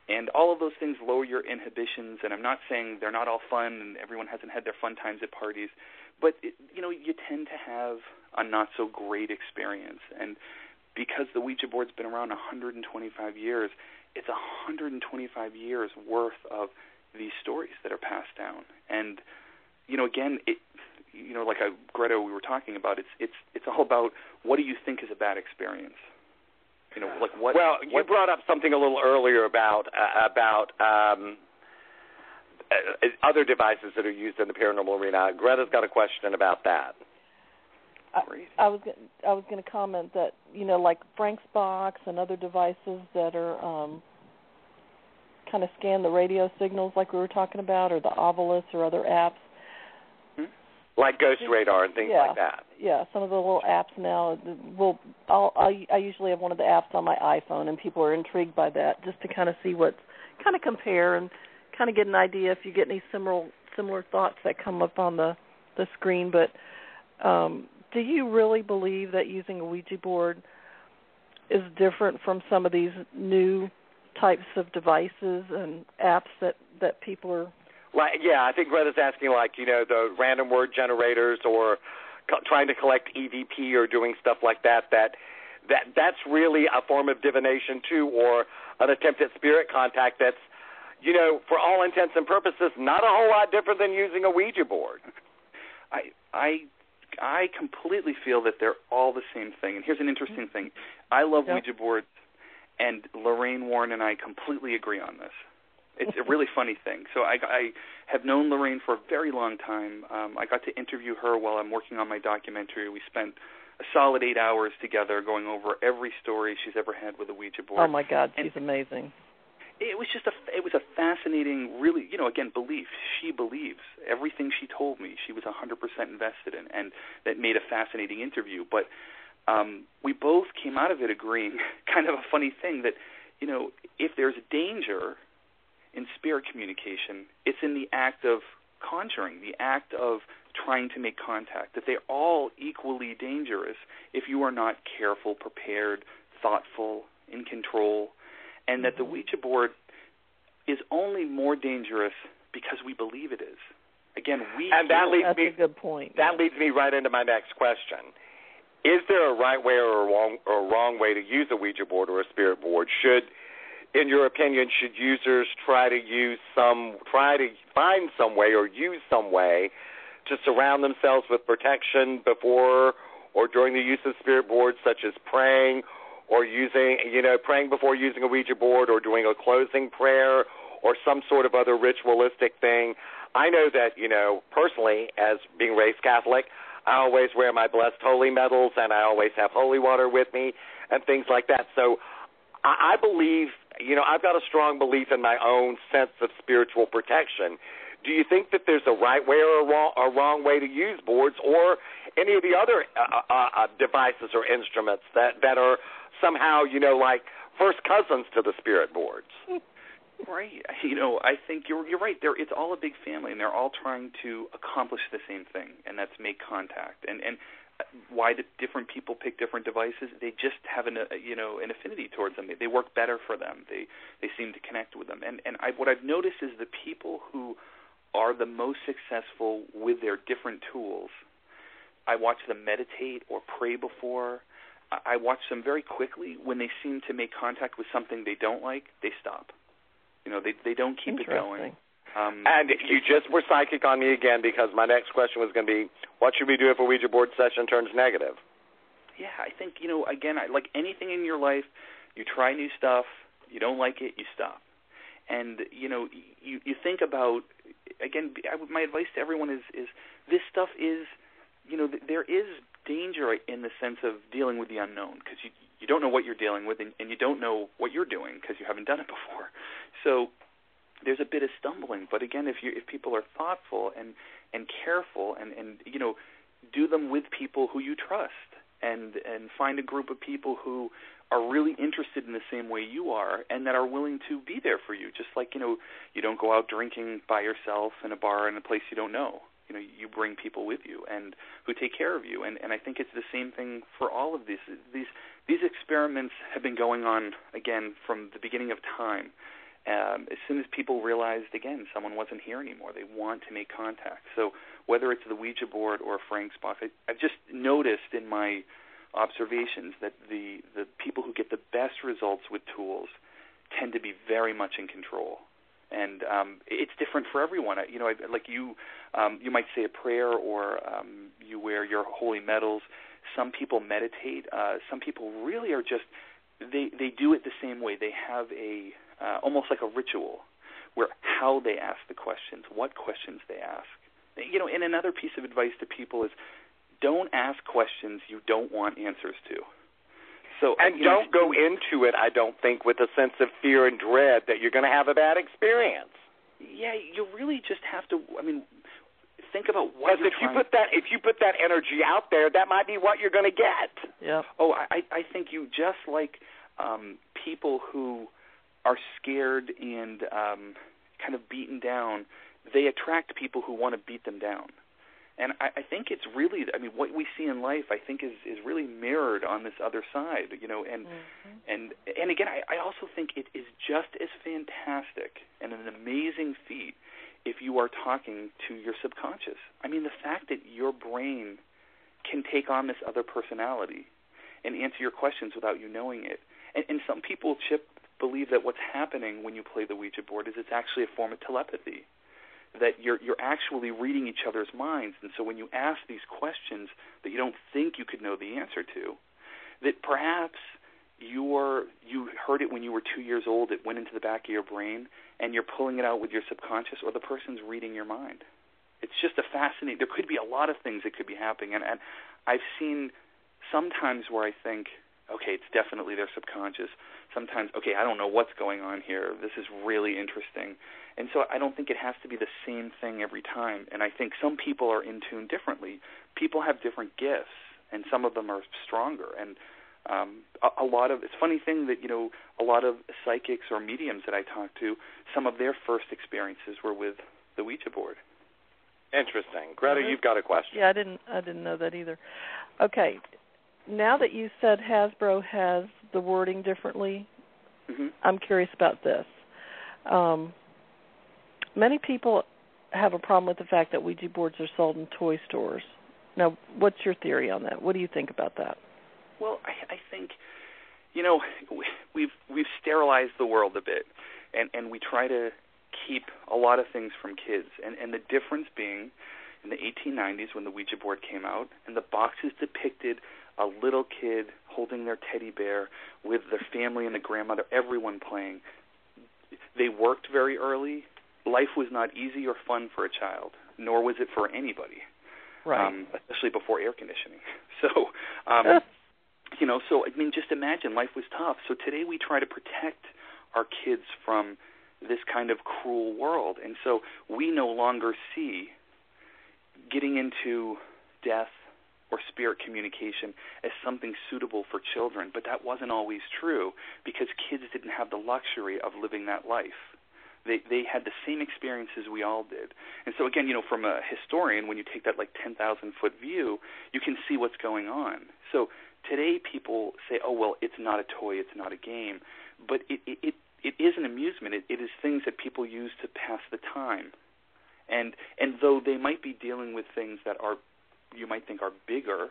And all of those things lower your inhibitions. And I'm not saying they're not all fun and everyone hasn't had their fun times at parties. But, you tend to have a not-so-great experience. And because the Ouija board's been around 125 years, it's 125 years worth of these stories that are passed down. And, again, like Greta, we were talking about, it's all about what do you think is a bad experience? Like what? Well, you brought up something a little earlier about other devices that are used in the paranormal arena. Greta's got a question about that. I was going to comment that like Frank's box and other devices that are kind of scan the radio signals, like we were talking about, or the Ovilus or other apps. Like Ghost Radar and things like that. Yeah, some of the little apps now. I usually have one of the apps on my iPhone, and people are intrigued by that, just to kind of see kind of compare and kind of get an idea if you get any similar thoughts that come up on the screen. But do you really believe that using a Ouija board is different from some of these new types of devices and apps that people are... Like, yeah, I think Greta's asking, like, the random word generators or trying to collect EVP or doing stuff like that, that's really a form of divination, too, or an attempt at spirit contact that's, for all intents and purposes, not a whole lot different than using a Ouija board. I completely feel that they're all the same thing. And here's an interesting thing. I love Ouija boards, and Lorraine Warren and I completely agree on this. It's a really funny thing. So I have known Lorraine for a very long time. I got to interview her while I'm working on my documentary. We spent a solid 8 hours together going over every story she's ever had with a Ouija board. Oh, my God, she's amazing. It was a fascinating, really, again, belief. She believes everything she told me. She was 100% invested in, and that made a fascinating interview. But we both came out of it agreeing, kind of a funny thing, that, if there's danger in spirit communication, it's in the act of conjuring, the act of trying to make contact, that they're all equally dangerous if you are not careful, prepared, thoughtful, in control, and that the Ouija board is only more dangerous because we believe it is. Again, that's a good point. That leads me right into my next question. Is there a right way or a wrong way to use a Ouija board or a spirit board? In your opinion, should users try to find some way or use some way to surround themselves with protection before or during the use of spirit boards, such as praying or praying before using a Ouija board or doing a closing prayer or some sort of other ritualistic thing? I know that, personally, as being raised Catholic, I always wear my blessed holy medals and I always have holy water with me and things like that. So I believe, I've got a strong belief in my own sense of spiritual protection. Do you think that there's a right way or a wrong way to use boards or any of the other devices or instruments that are somehow, like first cousins to the spirit boards? Right. I think you're right. It's all a big family, and they're all trying to accomplish the same thing, and that's make contact. And why do different people pick different devices? They just have an affinity towards them. They work better for them. They seem to connect with them. And what I've noticed is the people who are the most successful with their different tools, I watch them meditate or pray before. I watch them very quickly. When they seem to make contact with something they don't like, they stop. They don't keep it going. And you just were psychic on me again, because my next question was going to be, what should we do if a Ouija board session turns negative? Yeah, I think, again, like anything in your life, you try new stuff, you don't like it, you stop. And, you think about, again, my advice to everyone is this stuff is, there is danger in the sense of dealing with the unknown, because you don't know what you're dealing with, and you don't know what you're doing because you haven't done it before. So there's a bit of stumbling. But again, if people are thoughtful and careful and do them with people who you trust, and find a group of people who are really interested in the same way you are and that are willing to be there for you. Just like, you don't go out drinking by yourself in a bar in a place you don't know. You bring people with you and who take care of you. And I think it's the same thing for all of these. These experiments have been going on, again, from the beginning of time. As soon as people realized, again, someone wasn't here anymore, they want to make contact. So whether it's the Ouija board or Frank's box, I've just noticed in my observations that the people who get the best results with tools tend to be very much in control. And it's different for everyone. Like you might say a prayer, or you wear your holy medals. Some people meditate. Some people really are just they do it the same way. They have a almost like a ritual, where how they ask the questions, what questions they ask. And another piece of advice to people is, don't ask questions you don't want answers to. So, and don't go into it, I don't think, with a sense of fear and dread that you're going to have a bad experience. Yeah, you really just have to. Think about what you're trying. If you put that energy out there, that might be what you're going to get. Yeah. Oh, I think you just like people who are scared and kind of beaten down. They attract people who want to beat them down. And I think it's really, I mean, what we see in life, I think, is really mirrored on this other side, you know. And and again, I also think it is just as fantastic and an amazing feat if you are talking to your subconscious. I mean, the fact that your brain can take on this other personality and answer your questions without you knowing it. And some people, Chip, believe that what's happening when you play the Ouija board is it's actually a form of telepathy, that you're actually reading each other's minds. And so when you ask these questions that you don't think you could know the answer to, that perhaps you heard it when you were 2 years old, it went into the back of your brain, and you're pulling it out with your subconscious, or the person's reading your mind. It's just a fascinating, there could be a lot of things that could be happening. And I've seen sometimes where I think, okay, it's definitely their subconscious. Sometimes, okay, I don't know what's going on here. This is really interesting. And so I don't think it has to be the same thing every time. And I think some people are in tune differently. People have different gifts, and some of them are stronger. And a lot of, it's a funny thing that, you know, a lot of psychics or mediums that I talk to, some of their first experiences were with the Ouija board. Interesting. Greta, you've got a question. Yeah, I didn't know that either. Okay. Now that you said Hasbro has the wording differently, I'm curious about this. Many people have a problem with the fact that Ouija boards are sold in toy stores. Now, what's your theory on that? What do you think about that? Well, I think, you know, we've sterilized the world a bit, and we try to keep a lot of things from kids. And the difference being, in the 1890s when the Ouija board came out, and the boxes depicted a little kid holding their teddy bear with their family and the grandmother, everyone playing. They worked very early. Life was not easy or fun for a child, nor was it for anybody, right? Especially before air conditioning. So, you know, so I mean, just imagine life was tough. So today we try to protect our kids from this kind of cruel world, and so we no longer see getting into death or spirit communication as something suitable for children. But that wasn't always true, because kids didn't have the luxury of living that life. They had the same experiences we all did. And so again, you know, from a historian, when you take that like 10,000-foot view, you can see what's going on. So today people say, oh, well, it's not a toy, it's not a game. But it is an amusement. It is things that people use to pass the time. And though they might be dealing with things that are, you might think are bigger,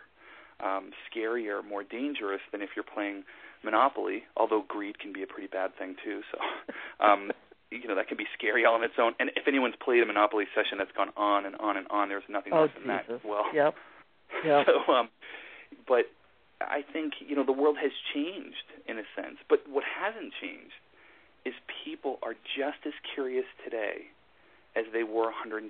scarier, more dangerous than if you're playing Monopoly, although greed can be a pretty bad thing too. So, you know, that can be scary all on its own. And if anyone's played a Monopoly session that's gone on and on and on, there's nothing less than that as well. Yep. So, but I think, you know, the world has changed in a sense. But what hasn't changed is people are just as curious today as they were 125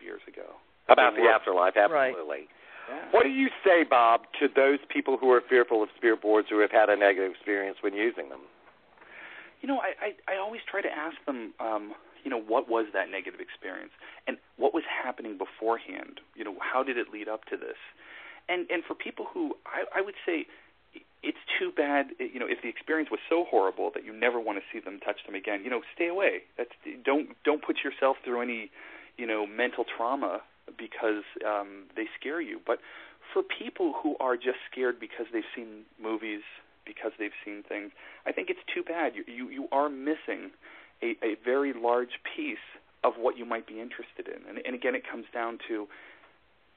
years ago. About the afterlife, absolutely. Right. Yeah. What do you say, Bob, to those people who are fearful of spirit boards who have had a negative experience when using them? You know, I always try to ask them, you know, what was that negative experience? And what was happening beforehand? You know, how did it lead up to this? And for people who, I would say, it's too bad, you know, if the experience was so horrible that you never want to see them, touch them again, you know, stay away. Don't put yourself through any, you know, mental trauma because they scare you. But for people who are just scared because they've seen movies, because they've seen things, I think it's too bad. You are missing a very large piece of what you might be interested in. And again, it comes down to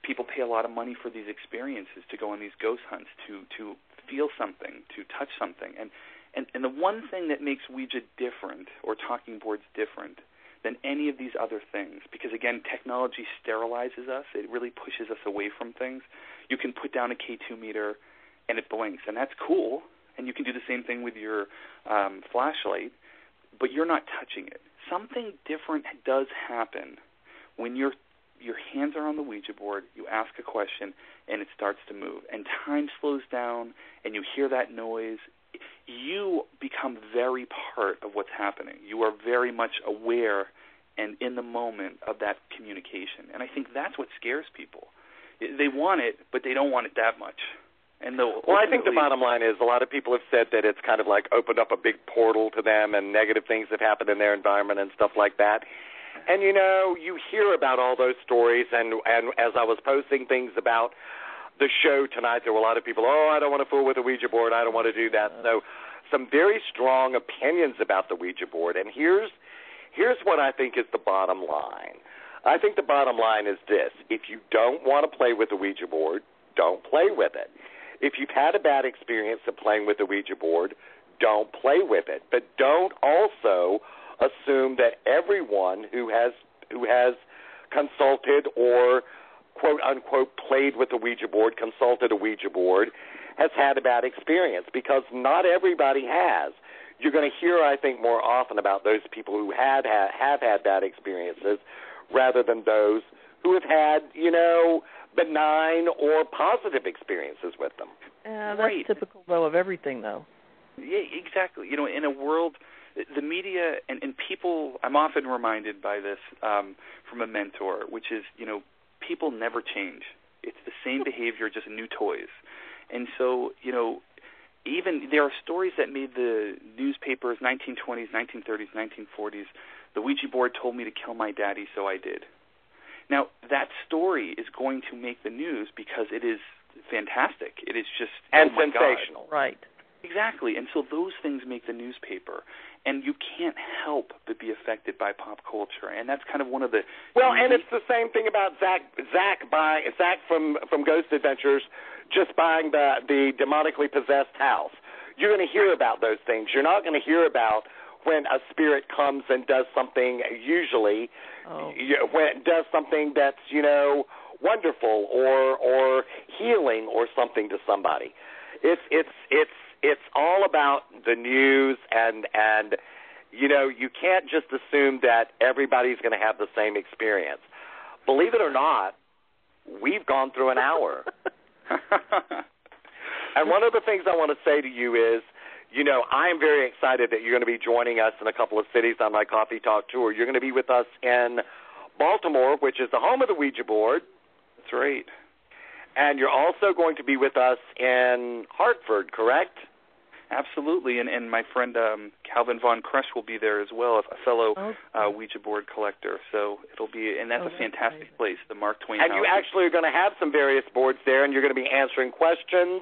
people pay a lot of money for these experiences, to go on these ghost hunts, to feel something, to touch something. And the one thing that makes Ouija different, or talking boards different, than any of these other things, because again, technology sterilizes us. It really pushes us away from things. You can put down a K2 meter and it blinks, and that's cool. And you can do the same thing with your flashlight, but you're not touching it. Something different does happen when your hands are on the Ouija board, you ask a question, and it starts to move. And time slows down, and you hear that noise. You become very part of what's happening. You are very much aware and in the moment of that communication. And I think that's what scares people. They want it, but they don't want it that much. Well, I think the bottom line is a lot of people have said that it's kind of like opened up a big portal to them, and negative things have happened in their environment and stuff like that. And, you know, you hear about all those stories, and as I was posting things about the show tonight, there were a lot of people, I don't want to fool with a Ouija board, I don't want to do that. So some very strong opinions about the Ouija board, and here's what I think is the bottom line. I think the bottom line is this: if you don't want to play with the Ouija board, don't play with it. If you've had a bad experience of playing with the Ouija board, don't play with it. But don't also assume that everyone who has consulted or quote unquote played with the Ouija board, consulted a Ouija board, has had a bad experience, because not everybody has. You're going to hear, I think, more often about those people who have had bad experiences rather than those who have had, you know, benign or positive experiences with them. That's right. Typical, though, of everything, though. Yeah, exactly. You know, in a world, the media and people, I'm often reminded by this from a mentor, which is, you know, people never change. It's the same behavior, just new toys. And so, you know, even there are stories that made the newspapers, 1920s, 1930s, 1940s. The Ouija board told me to kill my daddy, so I did. Now, that story is going to make the news because it is fantastic. It is just and sensational. Right. Exactly. And so those things make the newspaper. And you can't help but be affected by pop culture. And that's kind of one of the... Well, and it's the same thing about Zach from Ghost Adventures just buying the demonically possessed house. You're going to hear about those things. You're not going to hear about when a spirit comes and does something, usually, when it does something that's, you know, wonderful or healing or something to somebody. It's all about the news, and you know, you can't just assume that everybody's going to have the same experience. Believe it or not, we've gone through an hour. And one of the things I want to say to you is, you know, I'm very excited that you're going to be joining us in a couple of cities on my Coffee Talk tour. You're going to be with us in Baltimore, which is the home of the Ouija board. That's right. And you're also going to be with us in Hartford, correct? Absolutely, and my friend Calvin Von Kresch will be there as well, a fellow Ouija board collector. So it'll be, and that's a fantastic place, the Mark Twain House. And you actually are going to have some various boards there, and you're going to be answering questions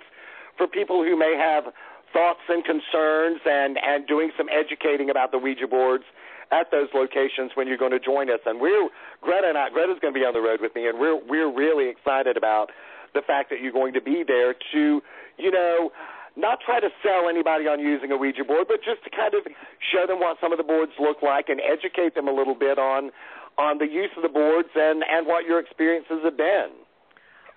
for people who may have thoughts and concerns, and doing some educating about the Ouija boards at those locations when you're going to join us. And Greta's going to be on the road with me, and we're really excited about the fact that you're going to be there to, you know, not try to sell anybody on using a Ouija board, but just to kind of show them what some of the boards look like and educate them a little bit on the use of the boards and what your experiences have been.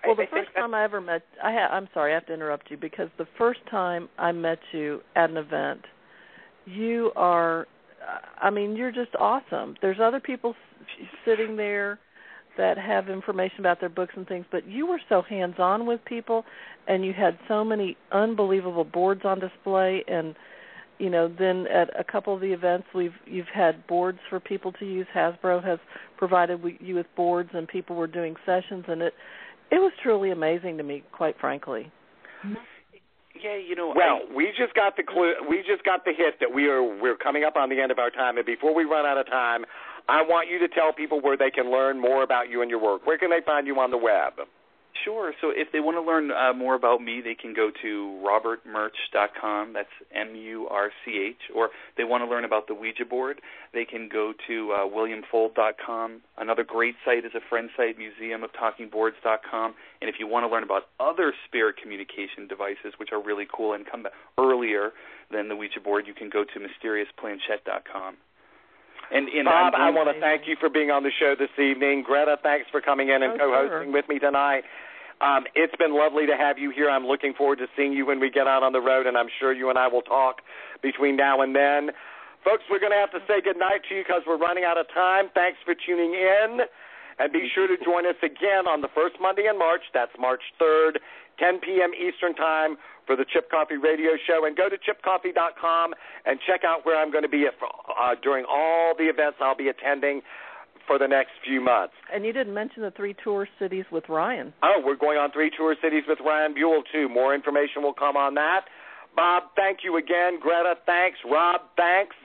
Well, the first time I ever met, I'm sorry, I have to interrupt you, because the first time I met you at an event, you are, I mean, you're just awesome. There's other people sitting there that have information about their books and things, but you were so hands-on with people, and you had so many unbelievable boards on display. And, you know, then at a couple of the events you've had boards for people to use. Hasbro has provided you with boards, and people were doing sessions, and it was truly amazing to me, quite frankly. Yeah, you know. Well, we just got the clue. We just got the hit that we're coming up on the end of our time, and before we run out of time, I want you to tell people where they can learn more about you and your work. Where can they find you on the web? Sure. So if they want to learn more about me, they can go to robertmurch.com. That's MURCH. Or they want to learn about the Ouija board, they can go to williamfold.com. Another great site is a friend site, museumoftalkingboards.com. And if you want to learn about other spirit communication devices, which are really cool and come earlier than the Ouija board, you can go to mysteriousplanchette.com. And Bob, I want to thank you for being on the show this evening. Greta, thanks for coming in and co-hosting with me tonight. It's been lovely to have you here. I'm looking forward to seeing you when we get out on the road, and I'm sure you and I will talk between now and then. Folks, we're going to have to say goodnight to you because we're running out of time. Thanks for tuning in, and be sure to join us again on the first Monday in March. That's March 3rd, 10 p.m. Eastern Time, for the Chip Coffey Radio Show. And go to chipcoffey.com and check out where I'm going to be during all the events I'll be attending for the next few months. And you didn't mention the 3 tour cities with Ryan. Oh, we're going on 3 tour cities with Ryan Buell, too. More information will come on that. Bob, thank you again. Greta, thanks. Rob, thanks.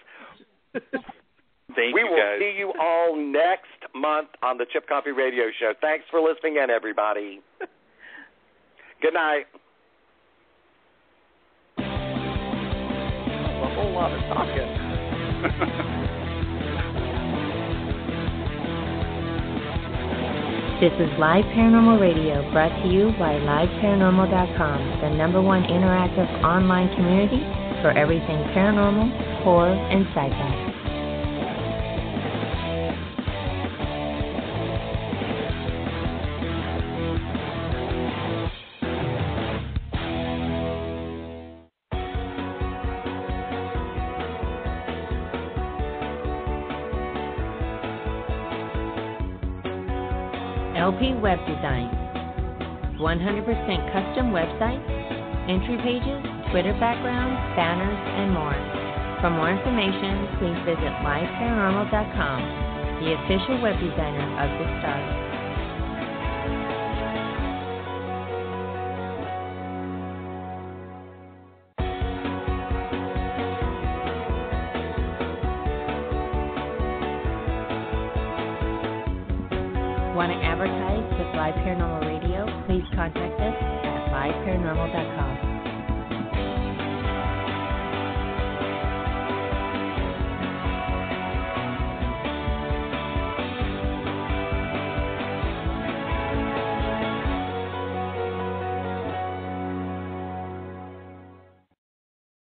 Thank we you, will guys. see you all next month on the Chip Coffey Radio Show. Thanks for listening in, everybody. Good night. A whole lot of talking. This is Live Paranormal Radio, brought to you by LiveParanormal.com, the #1 interactive online community for everything paranormal, horror, and sci-fi. LP Web Design, 100% custom websites, entry pages, Twitter backgrounds, banners, and more. For more information, please visit liveparanormal.com, the official web designer of the stars. Want to advertise with Live Paranormal Radio? Please contact us at liveparanormal.com.